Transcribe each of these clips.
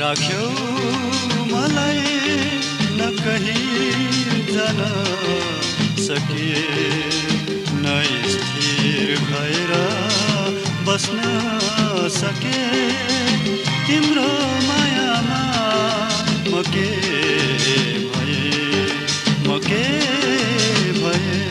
राख्यौ मलाई न कहीं जान सकिए न स्थिर भएर बस्न सके तिम्रो मायामा म के भए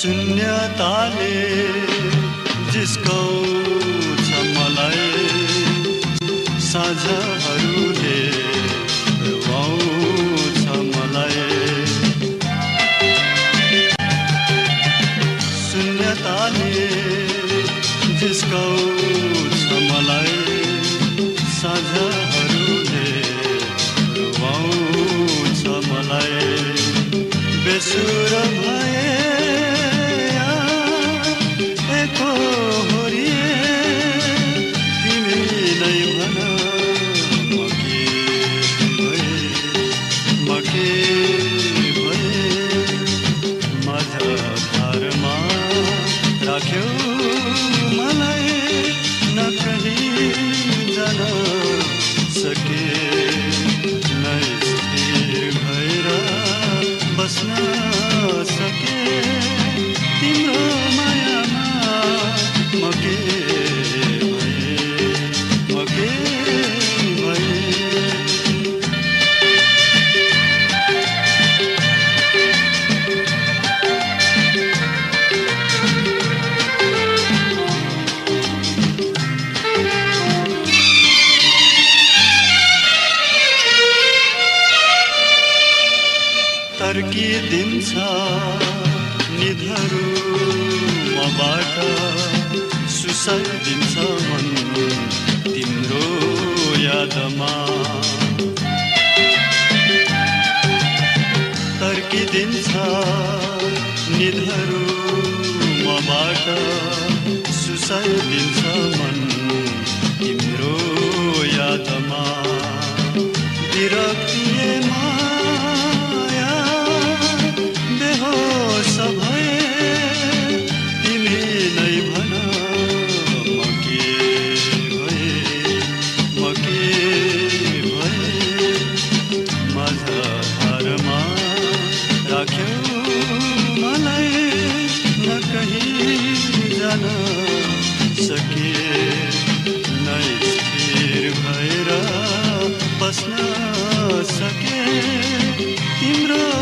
शून्यताले जिस्काउँछ मलाई साँझहरूले रुवाउँछ मलाई शून्यताले जिस्काउँछ मलाई साँझहरूले रुवाउँछ मलाई बेसुर भए राख्यौ मलाई न कहीं जान सके न स्थिर भएर बस्न सके तिम्रो मायामा म के भए तर्किदिन्छ निधहरू मबाट सुसाइदिन्छ मन तिम्रो यादमा तर्किदिन्छ निधहरू मबाट सुसाइदिन्छ मन तिम्रो यादमा विरक्तिमा राख्यौ मलाई न कहीं जान सके न स्थिर भएर बस्न सके तिम्रो